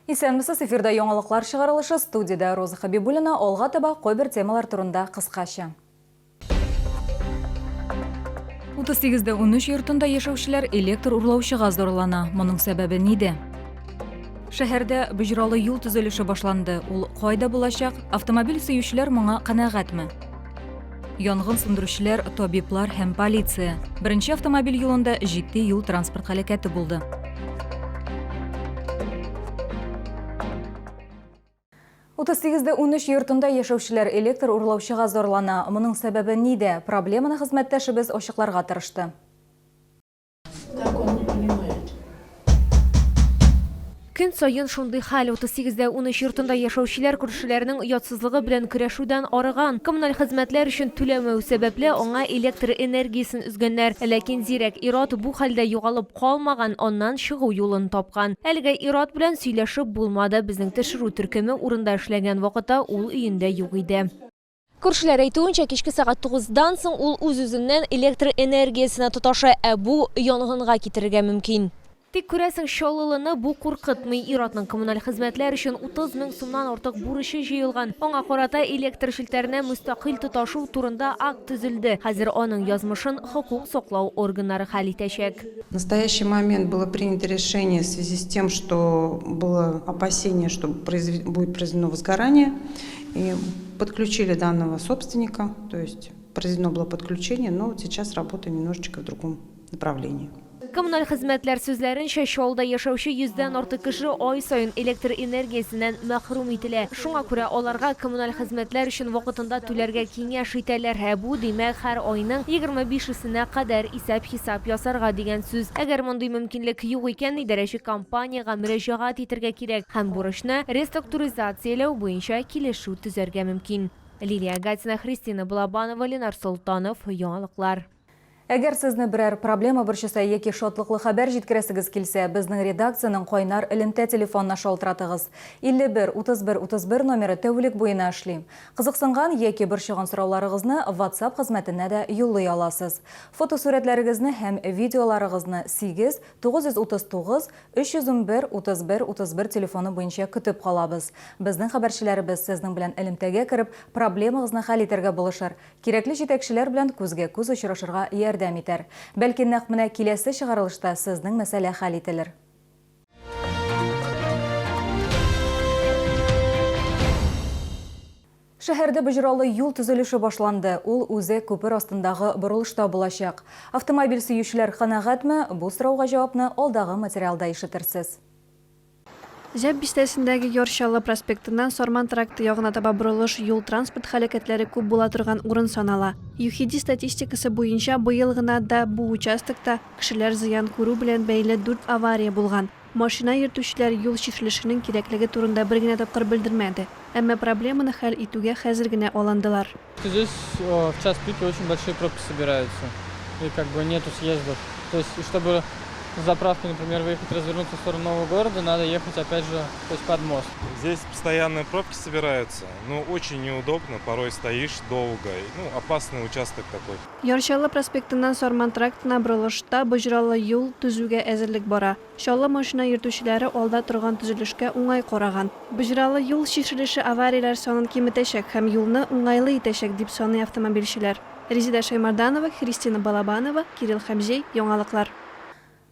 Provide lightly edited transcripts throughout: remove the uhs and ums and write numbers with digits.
Исәнмесез, эфирда яңалыклар чыгарылышы, студияда Роза Хабибуллина, алга таба койбер темалар турында кыскача. 38-13 йортында яшәүчеләр электр урлаучыга зорлана. Моның сәбәбе ниде? Шәһәрдә бүҗралы юл төзелеше башланды. Ул кайда булачак? Автомобиль сөючеләр моңа канәгатьме? Янгын сүндерүчеләр, табиблар һәм полиция. Беренче автомобиль юлында җитди юл транспорт һәлакәте булды. 38-13 йортында яшәүчеләр электр урлаучыга зорлана. Моның сәбәбе ниде? Проблеманы хезмәттәшебез ачыкларга тырышты. Көн сайын шундый хәл 38-13 йортында яшәүчеләр күршеләрнең оятсызлыгы белән көрәшүдән арыган. Коммуналь хезмәтләр өчен түләмәү сәбәпле аңа электр энергиясын үзгәннәр. Ләкин зирәк ир-ат бу хәлдә югалып калмаган, аннан чыгу юлын тапкан. Әлегә ир-ат белән сөйләшеп булмады. Безнең тешерү төркеме урында эшләгән вакытта ул өендә юк иде. Күршеләр әйтүенчә, кичке сәгать 9-дан соң ул үз-үзеннән электр энергиясына тоташа, бу янгынга китерергә мөмкин. Тик күрәсең, шалылыны бу куркытмый. Ир-атның коммуналь хезмәтләр өчен 30 мең сумнан артык бурычы җыелган. Аңа карата электр шелтәренә мөстәкыйль тоташу турында акт төзелде. Хәзер аның язмышын хокук саклау органнары хәл итәчәк. В настоящий момент было принято решение в связи с тем, что было опасение, что будет произведено возгорание, и подключили данного собственника, то есть произведено было подключение, но вот сейчас работаем немножечко в другом направлении. Коммуналь хезмәтләр сүзләренчә, шалда яшәүче 100-дән артык кеше ай сайын электр энергиясеннән мәхрүм ителә. Шуңа күрә аларга коммуналь хезмәтләр өчен вакытында түләргә киңәш итәләр. Бу димәк, һәр айның 25-сенә кадәр исәп-хисап ясарга дигән сүз. Әгәр мондый мөмкинлек юк икән, идарәче компаниягә мөрәҗәгать итәргә кирәк һәм бурычны реструктуризацияләү буенча килешү төзәргә мөмкин. Лилия Гатина, Христина Балабанова, Ленар Солтанов, яңалыклар. Әгәр сезне берәр проблема борчыса яки шатлыклы хәбәр җиткерәсегез килсә, безнең редакциянең кайнар элемтә телефонына шалтыратыгыз. 51-31-31 номеры тәүлек буена эшли. Кызыксынган яки борчыган сорауларыгызны WhatsApp хезмәтенә дә юллый аласыз. Фотосурәтләрегезне һәм видеоларыгызны 8-939-311-31-31 телефоны буенча көтеп калабыз. Безнең хәбәрчеләребез сезнең белән элемтәгә кереп, проблемагызны хәл итәргә булышыр. Кирәкле җитәкчеләр белән күзгә-күз очрашырга ярдәм итәр. Бәлки нәкъ менә киләсе чыгарылышта сезнең мәсьәлә хәл ителер. Шәһәрдә бүҗралы юл төзелеше башланды. Ул үзе күпер астындагы борылышта булачак. Автомобиль сөючеләр канәгатьме? Бу сорауга җавапны алдагы материалда ишетерсез. Зәп бистәсендәге Йорчалы проспектыннан Сорман тракты ягына таба борылыш юл транспорт һәлакәтләре күп була торган урын санала. ЮХИДИ статистикасы буенча быел гына да бу участокта кешеләр зыян күрү белән бәйле 4 авария булган. Машина йөртүчеләр юл чишелешенең кирәклеге турында бер генә тапкыр белдермәде. Әмма проблеманы хәл итүгә хәзер генә алындылар. Здесь в час пик очень большие пробки собираются. И как бы нету съездов. То есть, чтобы с заправки, например, выехать, развернуться в сторону Нового города, надо ехать опять же, то есть под мост. Здесь постоянные пробки собираются, но очень неудобно, порой стоишь долго, опасный участок такой. Йорчалы проспектыннан Сорман трактына борылышта бүҗралы юл төзүгә әзерлек бара. Шалла машина йөртүчеләре алда торган төзелешкә уңай караган. Бүҗралы юл чишелеше аварияләр санын киметәчәк һәм юлны уңайлы итәчәк дип саный автомобильчеләр. Резида Шаймарданова, Христина Балабанова, Кирилл Хәмзей, яңалыклар.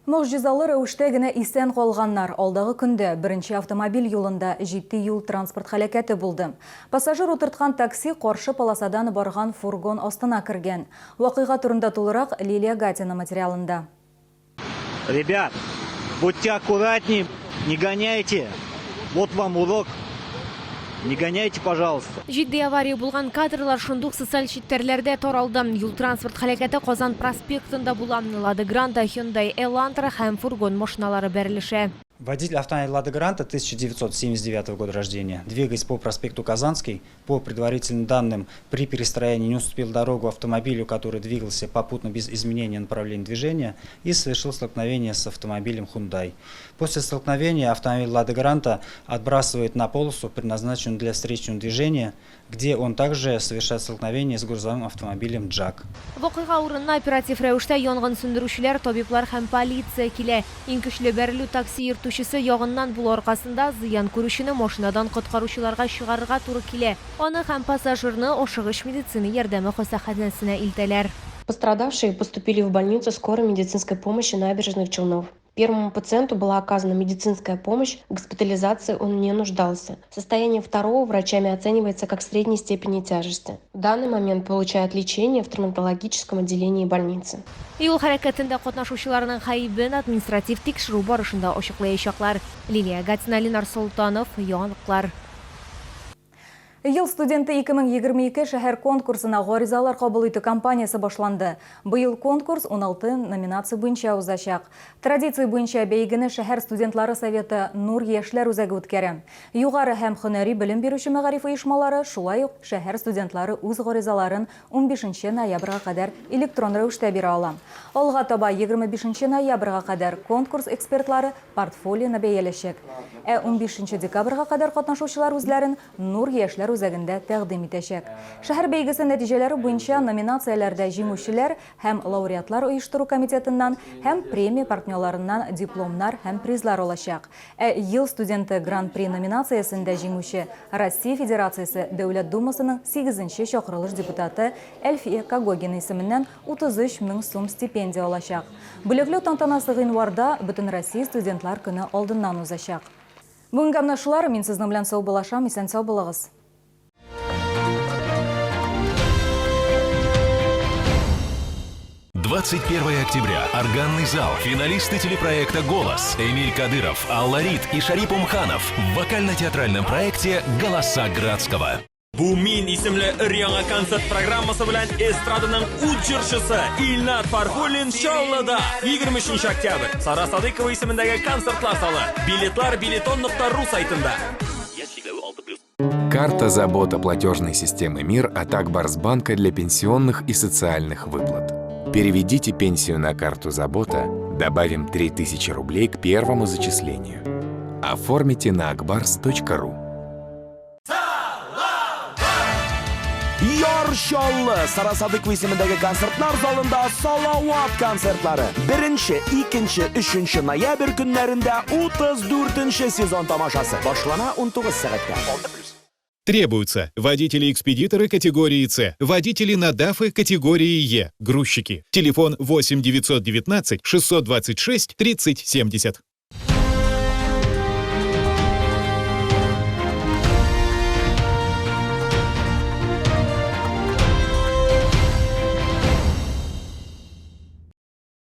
Могҗизалы рәвештә генә исән калганнар. Алдагы көндә беренче автомобиль юлында җитди юл транспорт һәлакәте булды. Пассажир утырткан такси каршы полосадан барган фургон астына кергән. Вакыйга турында тулырак Лилия Гатина материалында. Ребят, будьте аккуратнее, не гоняйте. Вот вам урок. Не гоняйте, пожалуйста. Җитди авария булган кадрлар шундук социаль челтәрләрдә таралды. Юл транспорт һәлакәте Казан проспектында була. Лада Гранта, Hyundai Elantra һәм фургон машиналары бәрелешә. Водитель автомобиля «Лада Гранта» 1979 года рождения, двигаясь по проспекту Казанский, по предварительным данным, при перестроении не уступил дорогу автомобилю, который двигался попутно без изменения направления движения, и совершил столкновение с автомобилем Hyundai. После столкновения автомобиль «Лада Гранта» отбрасывает на полосу, предназначенную для встречного движения, где он также совершает столкновение с грузовым автомобилем «Джак». Вакыйга урынына оператив рәвештә янгын сүндерүчеләр, табиблар һәм полиция килә. Иң көчле бәрелү такси йөртүчеләре әйдәүчесе ягыннан бул аркасында зыян күрүшүне машинадан коткаручыларга чыгарырга туры килә. Аны һәм пассажирны ошыгыч медицина ярдәме хастаханәсенә илтәләр. Пострадавшие поступили в больницу скорой медицинской помощи Набережных Челнов. Первому пациенту была оказана медицинская помощь, в госпитализации он не нуждался. Состояние второго врачами оценивается как средней степени тяжести. В данный момент получает лечение в травматологическом отделении больницы. Юл хәрәкәтендә катнашучыларның хәйбен административ тикшерү барышында ачыклаячаклар. Лилия Гатина, Ленар Солтанов, яңалыклар. Ел студенты 2022 шәһәр конкурсына гаризалар кабул итү кампаниясы башланды. Быел конкурс 16 номинация буенча узачак. Традиция буенча бәйгене шәһәр студентлары советы Нур яшьләр үзәге үткәрә. Югары һәм һөнәри белем бирүче мәгариф оешмалары, шулай ук шәһәр студентлары үз гаризаларын 15 ноябрьгә кадәр электрон рәвештә бирә ала. Алга таба 25 ноябрьгә кадәр конкурс экспертлары портфолионы бәяләчәк. 15 декабрьгә кадәр катнашучылар үзләрен Нур яшьләр үзәгендә тәкъдим итәчәк. Шәһәр бәйгесе нәтиҗәләре буенча номинацияләрдә җиңүчеләр һәм лауреатлар оештыру комитетыннан һәм премия партнерларыннан дипломнар һәм призлар алачак. Ел студенты гран-при номинациясендә җиңүче Россия Федерациясе Дәүләт Думасының 8-нче чакырылыш депутаты Әлфия Кагогина исеменнән 33 000 сум стипендия алачак. Бүләкләү тантанасы гыйнварда Бөтен Россия студентлар көне алдыннан узачак. Бүгенге менә шулар, мин сезнең белән сау булашам, исән сау булыгыз. 21 октября. Органный зал. Финалисты телепроекта «Голос». Эмиль Кадыров, Алла Рид и Шарип Умханов в вокально-театральном проекте «Голоса Градского». Bu Min isimli ir-yangi konsert programmasi bilan estradaning ujirchisi Ilnat Farxulin Shollada 23 oktyabr Sara Sadiqova ismidagi konsertlar zali. Biletlar bileton.ru saytida. Карта забота платежной системы МИР от Акбарсбанка для пенсионных и социальных выплат. Переведите пенсию на карту забота, добавим 3000 рублей к первому зачислению. Оформите на akbars.ru. Yorsholli Sara Sadiqova ismidagi konsertlar zalında Salovat konsertlari 1, 2, 3 noyabr kunlarında 34 sezon tomosasi boshlana 19 soatda. Требуются водители-экспедиторы категории С, водители на ДАФы категории Е, грузчики. Телефон 8 919 626 30 70.